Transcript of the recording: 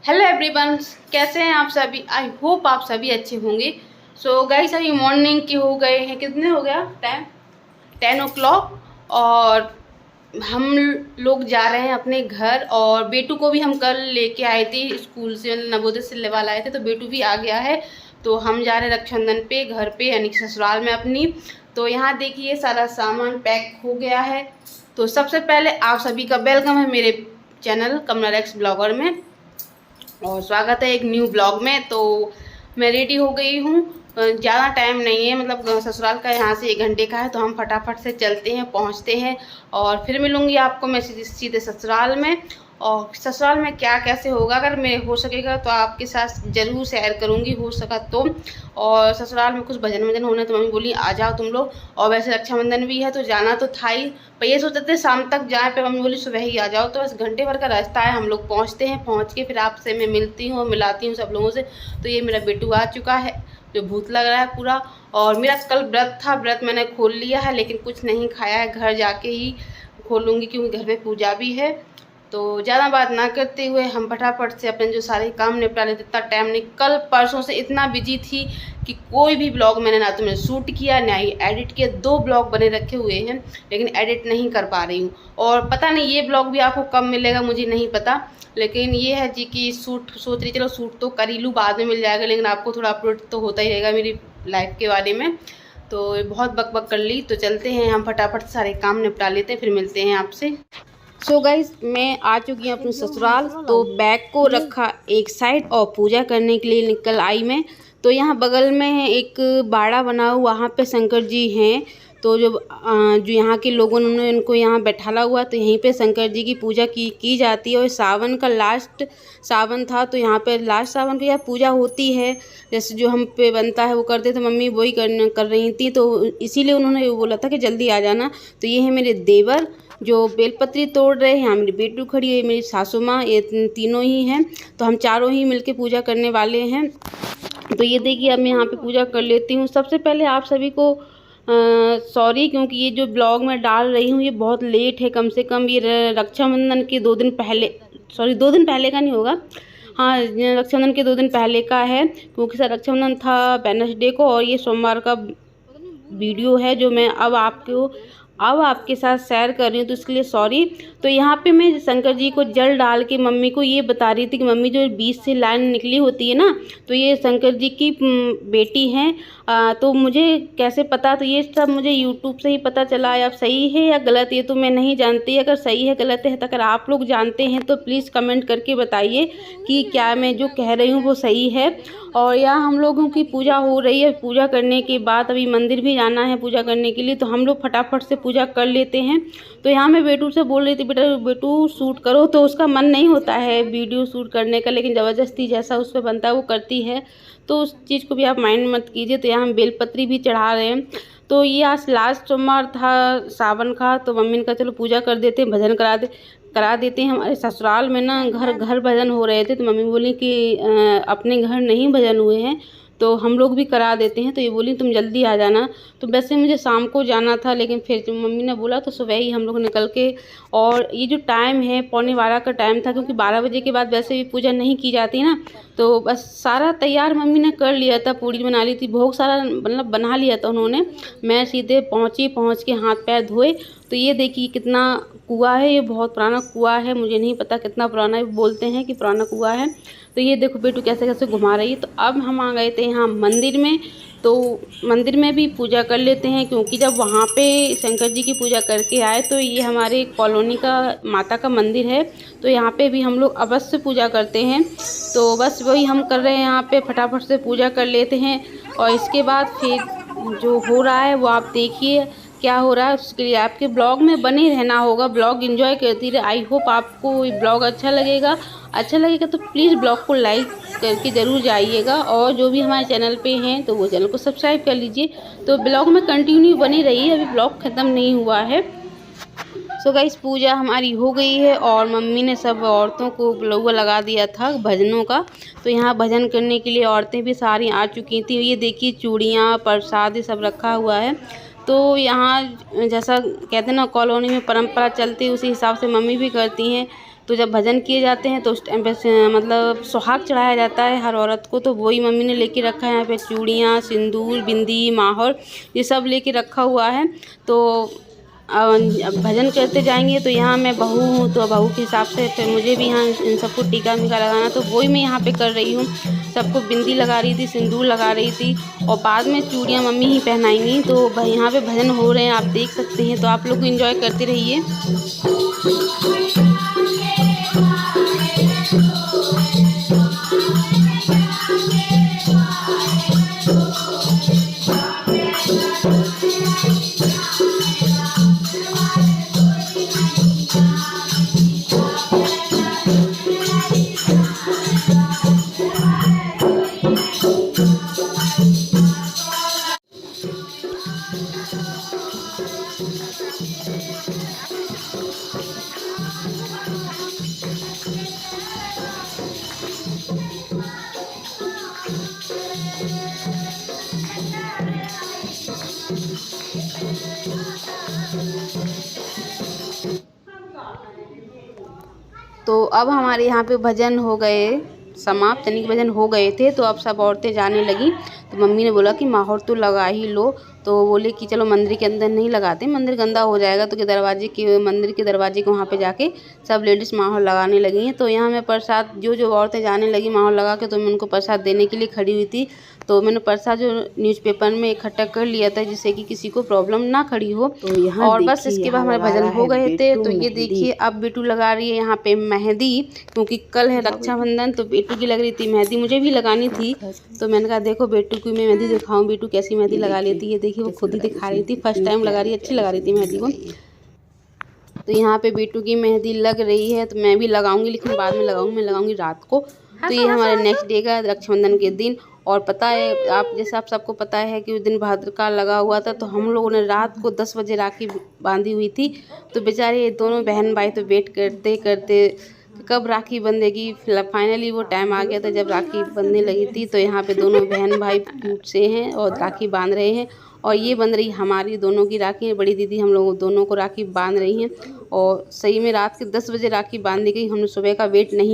Hello everyone, कैसे हैं आप सभी। आई होप आप सभी अच्छे होंगे। सो गाइस, अभी मॉर्निंग के हो गए हैं, कितने हो गया टाइम, 10 o'clock। और हम लोग जा रहे हैं अपने घर। और बेटू को भी हम कल लेके आए थे स्कूल से, नवोदय से लेवा लाए थे, तो बेटू भी आ गया है। तो हम जा रहे हैं रक्षाबंधन पे घर पे, यानी कि ससुराल में अपनी। तो यहाँ देखिए सारा सामान पैक हो गया है। तो सबसे पहले आप सभी का वेलकम है मेरे चैनल कमला रेक्स ब्लॉगर में, और स्वागत है एक न्यू ब्लॉग में। तो मैं रेडी हो गई हूँ, ज़्यादा टाइम नहीं है, मतलब ससुराल का यहाँ से 1 घंटे का है। तो हम फटाफट से चलते हैं, पहुँचते हैं और फिर मिलूँगी आपको मैं सीधे ससुराल में। और ससुराल में क्या कैसे होगा, अगर मैं हो सकेगा तो आपके साथ ज़रूर शेयर करूँगी, हो सका तो। और ससुराल में कुछ भजन वजन होने, तो मम्मी बोली आ जाओ तुम लोग। और वैसे रक्षाबंधन भी है तो जाना तो था ही, पर ये सोचते थे शाम तक जाए, पे मम्मी बोली सुबह ही आ जाओ। तो बस घंटे भर का रास्ता है, हम लोग पहुँचते हैं, पहुँच के फिर आपसे मैं मिलती हूँ, मिलाती हूँ सब लोगों से। तो ये मेरा बेटू आ चुका है, जो भूत लग रहा है पूरा। और मेरा कल व्रत था, व्रत मैंने खोल लिया है, लेकिन कुछ नहीं खाया है, घर जाके ही खोलूँगी क्योंकि घर में पूजा भी है। तो ज़्यादा बात ना करते हुए हम फटाफट से अपने जो सारे काम निपटा लेते। इतना टाइम नहीं, कल परसों से इतना बिजी थी कि कोई भी ब्लॉग मैंने ना तो मैंने शूट किया ना ही एडिट किया। 2 ब्लॉग बने रखे हुए हैं, लेकिन एडिट नहीं कर पा रही हूँ। और पता नहीं ये ब्लॉग भी आपको कब मिलेगा मुझे नहीं पता, लेकिन ये है जी कि शूट सोच रही, चलो शूट तो कर ही लूँ, बाद में मिल जाएगा, लेकिन आपको थोड़ा अपडेट तो होता ही रहेगा मेरी लाइफ के बारे में। तो बहुत बक बक कर ली, तो चलते हैं हम फटाफट से सारे काम निपटा लेते हैं, फिर मिलते हैं आपसे। सो गाइज, मैं आ चुकी हूँ अपने ससुराल। तो बैग को रखा एक साइड और पूजा करने के लिए निकल आई मैं। तो यहाँ बगल में एक बाड़ा बना हुआ, वहाँ पे शंकर जी हैं। तो जो यहाँ के लोगों ने उनको यहाँ बैठाला हुआ, तो यहीं पे शंकर जी की पूजा की जाती है। और सावन का लास्ट सावन था, तो यहाँ पे लास्ट सावन की यह पूजा होती है। जैसे जो हम पे बनता है वो करते थे, मम्मी वही कर रही थी, तो इसीलिए उन्होंने बोला था कि जल्दी आ जाना। तो ये है मेरे देवर जो बेलपत्री तोड़ रहे हैं, यहाँ मेरी बेटू खड़ी है, मेरी सासू माँ, ये तीनों ही हैं। तो हम चारों ही मिलके पूजा करने वाले हैं। तो ये देखिए अब मैं यहाँ पे पूजा कर लेती हूँ। सबसे पहले आप सभी को सॉरी, क्योंकि ये जो ब्लॉग मैं डाल रही हूँ ये बहुत लेट है। कम से कम ये रक्षाबंधन के 2 दिन पहले, सॉरी 2 दिन पहले का नहीं होगा, हाँ रक्षाबंधन के 2 दिन पहले का है, क्योंकि सर रक्षाबंधन था वेडनेसडे को, और ये सोमवार का वीडियो है जो मैं अब आपके साथ शेयर कर रही हूँ, तो इसके लिए सॉरी। तो यहाँ पे मैं शंकर जी को जल डाल के मम्मी को ये बता रही थी कि मम्मी जो बीच से लाइन निकली होती है ना, तो ये शंकर जी की बेटी हैं। तो मुझे कैसे पता, तो ये सब मुझे यूट्यूब से ही पता चला। अब सही है या गलत ये तो मैं नहीं जानती, अगर सही है गलत है तो अगर आप लोग जानते हैं तो प्लीज़ कमेंट करके बताइए कि क्या मैं जो कह रही हूँ वो सही है। और यहाँ हम लोगों की पूजा हो रही है, पूजा करने के बाद अभी मंदिर भी जाना है पूजा करने के लिए, तो हम लोग फटाफट से पूजा कर लेते हैं। तो यहाँ मैं बेटू से बोल रही थी, बेटा बेटू शूट करो, तो उसका मन नहीं होता है वीडियो शूट करने का, लेकिन ज़बरदस्ती जैसा उस पर बनता है वो करती है, तो उस चीज़ को भी आप माइंड मत कीजिए। तो यहाँ हम बेलपत्री भी चढ़ा रहे हैं। तो ये आज लास्ट सोमवार था सावन का, तो मम्मी ने कहा चलो पूजा कर देते हैं, भजन करा देते हैं। हमारे ससुराल में ना घर घर भजन हो रहे थे, तो मम्मी बोली कि अपने घर नहीं भजन हुए हैं तो हम लोग भी करा देते हैं। तो ये बोली तुम जल्दी आ जाना। तो वैसे मुझे शाम को जाना था, लेकिन फिर जब मम्मी ने बोला तो सुबह ही हम लोग निकल के। और ये जो टाइम है 11:15 का टाइम था, क्योंकि 12 बजे के बाद वैसे भी पूजा नहीं की जाती ना। तो बस सारा तैयार मम्मी ने कर लिया था, पूड़ी बना ली थी, भोग सारा मतलब बना लिया था उन्होंने। मैं सीधे पहुँच के हाथ पैर धोए। तो ये देखिए कितना कुआँ है, ये बहुत पुराना कुआँ है, मुझे नहीं पता कितना पुराना है, बोलते हैं कि पुराना कुआँ है। तो ये देखो बेटू कैसे कैसे घुमा रही है। तो अब हम आ गए थे यहाँ मंदिर में, तो मंदिर में भी पूजा कर लेते हैं, क्योंकि जब वहाँ पे शंकर जी की पूजा करके आए, तो ये हमारे कॉलोनी का माता का मंदिर है, तो यहाँ पे भी हम लोग अवश्य पूजा करते हैं। तो बस वही हम कर रहे हैं, यहाँ पे फटाफट से पूजा कर लेते हैं। और इसके बाद फिर जो हो रहा है वो आप देखिए क्या हो रहा है, उसके लिए आपके ब्लॉग में बने रहना होगा, ब्लॉग एंजॉय करती रहे। आई होप आपको ब्लॉग अच्छा लगेगा तो प्लीज़ ब्लॉग को लाइक करके ज़रूर जाइएगा। और जो भी हमारे चैनल पे हैं तो वो चैनल को सब्सक्राइब कर लीजिए। तो ब्लॉग में कंटिन्यू बनी रहिए, अभी ब्लॉग ख़त्म नहीं हुआ है। सो गाइस, पूजा हमारी हो गई है और मम्मी ने सब औरतों को लोगो लगा दिया था भजनों का। तो यहाँ भजन करने के लिए औरतें भी सारी आ चुकी थी। ये देखिए चूड़ियाँ प्रसाद ये सब रखा हुआ है। तो यहाँ जैसा कहते हैं ना कॉलोनी में परंपरा चलती है, उसी हिसाब से मम्मी भी करती हैं। तो जब भजन किए जाते हैं तो उस टाइम पे मतलब सुहाग चढ़ाया जाता है हर औरत को। तो वही मम्मी ने लेके रखा है यहाँ पे, चूड़ियाँ, सिंदूर, बिंदी, माहौर, ये सब लेके रखा हुआ है। तो अब भजन करते जाएंगे। तो यहाँ मैं बहू हूँ, तो बहू के हिसाब से फिर मुझे भी यहाँ इन सबको टीका मीका लगाना, तो वही मैं यहाँ पे कर रही हूँ। सबको बिंदी लगा रही थी, सिंदूर लगा रही थी, और बाद में चूड़ियाँ मम्मी ही पहनाएंगी। तो यहाँ पे भजन हो रहे हैं, आप देख सकते हैं। तो आप लोग एंजॉय करते रहिए। तो अब हमारे यहाँ पे भजन हो गए समाप्त, यानी कि भजन हो गए थे। तो अब सब औरतें जाने लगी। तो मम्मी ने बोला कि माहौर तो लगा ही लो। तो बोले कि चलो मंदिर के अंदर नहीं लगाते, मंदिर गंदा हो जाएगा। तो मंदिर के दरवाजे के वहाँ पे जाके सब लेडीज़ माहौर लगाने लगी हैं। तो यहाँ मैं प्रसाद, जो औरतें जाने लगी माहौर लगा के, तो मैं उनको प्रसाद देने के लिए खड़ी हुई थी। तो मैंने प्रसाद जो न्यूज़पेपर में इकट्ठा कर लिया था, जिससे कि किसी को प्रॉब्लम ना खड़ी हो। तो और बस इसके बाद हमारे भजन हो गए थे। तो ये देखिए, अब बेटू लगा रही है यहाँ पे मेहंदी, क्योंकि कल है रक्षाबंधन। तो बेटू की लग रही थी मेहंदी, मुझे भी लगानी थी। तो मैंने कहा देखो बेटू की मैं मेहंदी दिखाऊं, बेटू कैसी मेहंदी लगा लेती है। देखिए वो खुद ही दिखा रही थी, फर्स्ट टाइम लगा रही है, अच्छी लगा रही थी मेहंदी को। तो यहाँ पे बेटू की मेहंदी लग रही है। तो मैं भी लगाऊंगी, लेकिन बाद में लगाऊंगी, मैं लगाऊंगी रात को। तो ये हमारे नेक्स्ट डे का रक्षाबंधन के दिन। और पता है आप, जैसे आप सबको पता है कि उस दिन भद्रकाल लगा हुआ था। तो हम लोगों ने रात को 10 बजे राखी बांधी हुई थी। तो बेचारे दोनों बहन भाई तो वेट करते करते कब राखी बंधेगी। फाइनली वो टाइम आ गया था जब राखी बंधने लगी थी। तो यहाँ पे दोनों बहन भाई टूट से हैं और राखी बांध रहे हैं। और ये बंध रही हमारी दोनों की राखी, बड़ी दीदी हम लोग दोनों को राखी बांध रही हैं। और सही में रात के 10 बजे राखी बांध दी गई। हमने सुबह का वेट नहीं